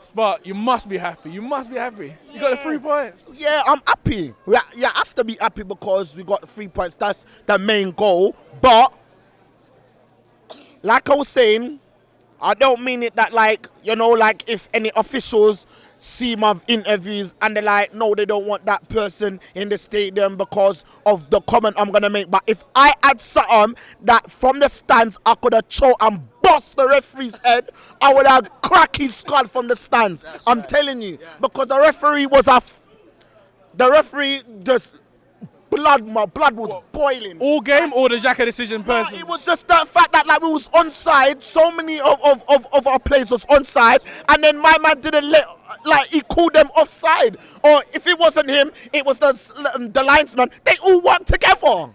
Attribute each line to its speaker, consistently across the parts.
Speaker 1: Spot, you must be happy. You must be happy. You got the 3 points.
Speaker 2: Yeah, I'm happy. You have to be happy because we got 3 points. That's the main goal. But, like I was saying, I don't mean it that like, like if any officials see my interviews and they're like, no, they don't want that person in the stadium because of the comment I'm going to make. But if I had something that from the stands I could have choked and bust the referee's head, I would have cracked his skull from the stands. I'm telling you. Because the referee was the referee just... my blood was boiling.
Speaker 1: All game or the Xhaka decision person?
Speaker 2: No, it was just that fact that like we was onside, so many of our players was onside, and then my man didn't he called them offside. Or if it wasn't him, it was the linesman. They all worked together.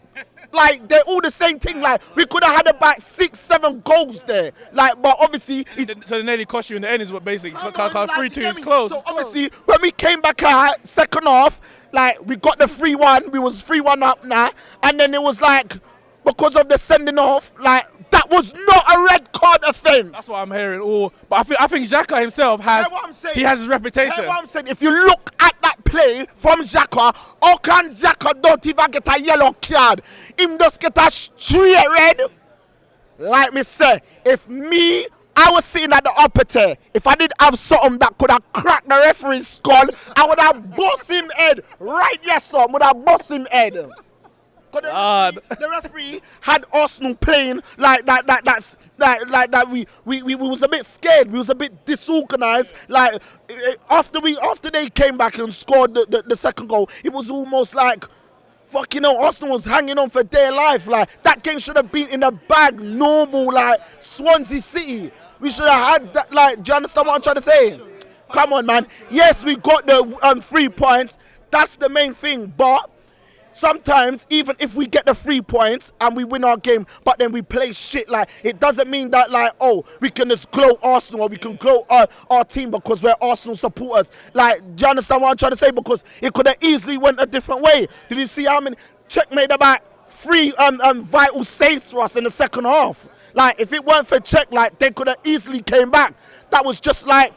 Speaker 2: Like, they're all the same thing. Like, we could have had about 6-7 goals there. Like, but obviously...
Speaker 1: So they nearly cost you in the end is what basically... 3-2 is close.
Speaker 2: So obviously, when we came back out, second half, like, we got the 3-1. We was 3-1 up now. And then it was like, because of the sending off, like, that was not a red card offence.
Speaker 1: That's what I'm hearing. But I think Xhaka himself has... He has his reputation.
Speaker 2: That's what I'm saying. If you look at that play from Xhaka, how can Xhaka don't even get a yellow card? Him just get a straight red. Like me say, I was sitting at the upper tier. If I did have something that could have cracked the referee's skull, I would have bust him head. Right, yes, sir. I would have bust him head. The referee had Arsenal playing like that. That we was a bit scared. We was a bit disorganized. Like after they came back and scored the second goal, it was almost like fucking hell. Arsenal was hanging on for dear life. Like that game should have been in the bag, normal like Swansea City. We should have had that. Like, do you understand what I'm trying to say? Come on, man. Yes, we got the 3 points. That's the main thing, but. Sometimes, even if we get the 3 points and we win our game, but then we play shit, like, it doesn't mean that, like, oh, we can just gloat Arsenal or we can gloat our team because we're Arsenal supporters. Like, do you understand what I'm trying to say? Because it could have easily went a different way. Did you see how many? Czech made about 3 vital saves for us in the second half. Like, if it weren't for Czech, like, they could have easily came back. That was just like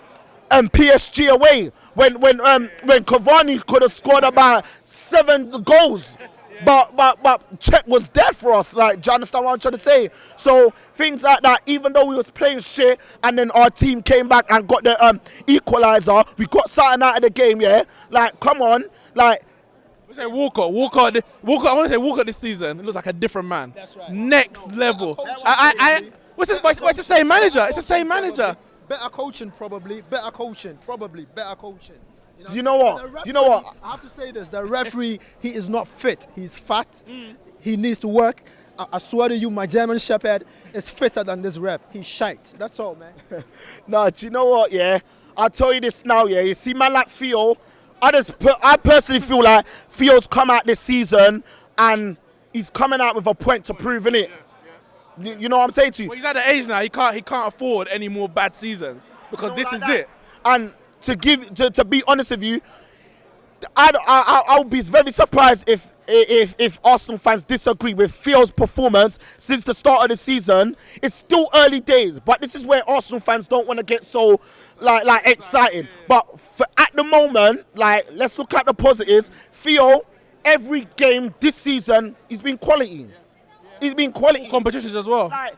Speaker 2: PSG away when Cavani could have scored about 7 goals, but Czech was there for us. Like, do you understand what I'm trying to say? So things like that, even though we was playing shit, and then our team came back and got the equalizer, we got something out of the game. Yeah, like come on, like.
Speaker 1: We say Walcott. I want to say Walcott this season. It looks like a different man.
Speaker 3: That's right.
Speaker 1: Next level. What's this? It's the same manager. It's the same manager.
Speaker 3: Better coaching, probably. Better coaching.
Speaker 2: You know what?
Speaker 3: I have to say this. The referee, he is not fit. He's fat. He needs to work. I swear to you, my German Shepherd is fitter than this ref. He's shite. That's all, man.
Speaker 2: No, do you know what, yeah? I'll tell you this now, yeah? You see, man like Theo, I personally feel like Theo's come out this season and he's coming out with a point to prove, innit? You know what I'm saying to you?
Speaker 1: Well, he's at the age now. He can't afford any more bad seasons because this is it.
Speaker 2: And to be honest with you, I'll be very surprised if Arsenal fans disagree with Theo's performance since the start of the season. It's still early days, but this is where Arsenal fans don't want to get so like excited. But at the moment, like, let's look at the positives. Theo, every game this season, he's been quality. He's been quality.
Speaker 1: Competitions as well.
Speaker 2: Like,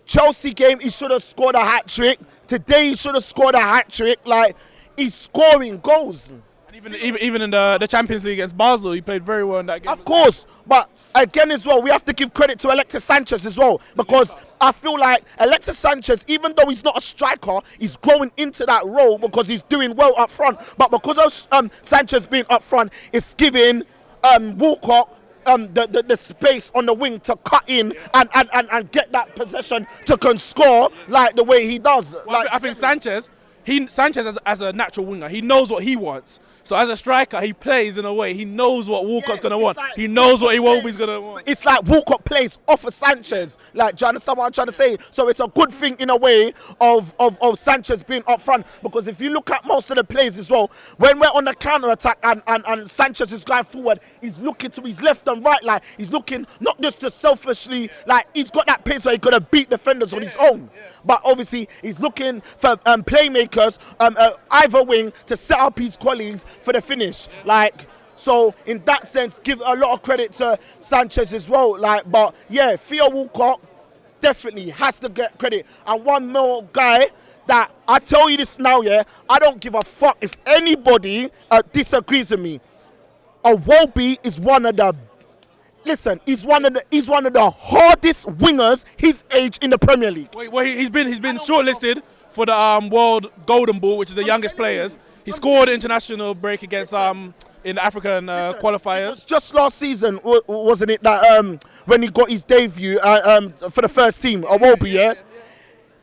Speaker 2: Chelsea game, he should have scored a hat trick. Today, he should have scored a hat trick. Like, he's scoring goals.
Speaker 1: And even in the Champions League against Basel, he played very well in that game.
Speaker 2: Of course, but again as well, we have to give credit to Alexis Sanchez as well, because I feel like Alexis Sanchez, even though he's not a striker, he's growing into that role because he's doing well up front. But because of Sanchez being up front, it's giving Walcott the space on the wing to cut in and get that possession to score like the way he does.
Speaker 1: Well, I think Sanchez as a natural winger, he knows what he wants. So as a striker, he plays in a way, he knows what Walcott's going to want. Like, he knows what Iwobi's going to want.
Speaker 2: It's like Walcott plays off of Sanchez. Like, do you understand what I'm trying to say? So it's a good thing in a way of Sanchez being up front, because if you look at most of the plays as well, when we're on the counter-attack and Sanchez is going forward, he's looking to his left and right. Like, he's looking not just to selfishly, like, he's got that pace where he's going to beat defenders on his own. But obviously, he's looking for playmakers strikers, either wing, to set up his colleagues for the finish. Like, so in that sense, give a lot of credit to Sanchez as well. Like, but yeah, Theo Walcott definitely has to get credit. And one more guy that I tell you this now, yeah, I don't give a fuck if anybody disagrees with me. Iwobi is one of the he's one of the hardest wingers his age in the Premier League.
Speaker 1: Well, he's been shortlisted for the World Golden Ball, which is the youngest players. He scored an international break against in the African qualifiers. It was
Speaker 2: just last season, wasn't it, that when he got his debut for the first team, Iwobi, yeah?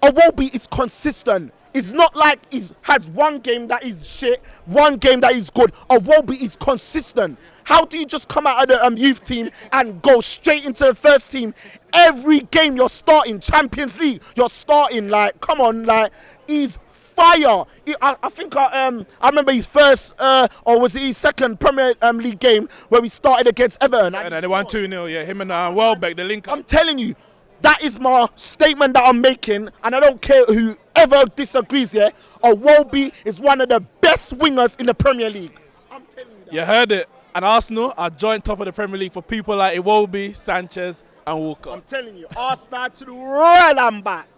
Speaker 2: Iwobi is consistent. It's not like he's had one game that is shit, one game that is good. Iwobi is consistent. How do you just come out of the youth team and go straight into the first team? Every game you're starting, Champions League, you're starting, like, come on, like, he's fire. I think I remember his first, or was it his second Premier League game where we started against Everton.
Speaker 1: And they won 2-0, yeah, him and Welbeck, the link up.
Speaker 2: I'm telling you, that is my statement that I'm making, and I don't care whoever disagrees here. Iwobi is one of the best wingers in the Premier League. I'm telling you that.
Speaker 1: You heard it. And Arsenal are joint top of the Premier League for people like Iwobi, Sanchez and Walker.
Speaker 2: I'm telling you, Arsenal to the royal and back.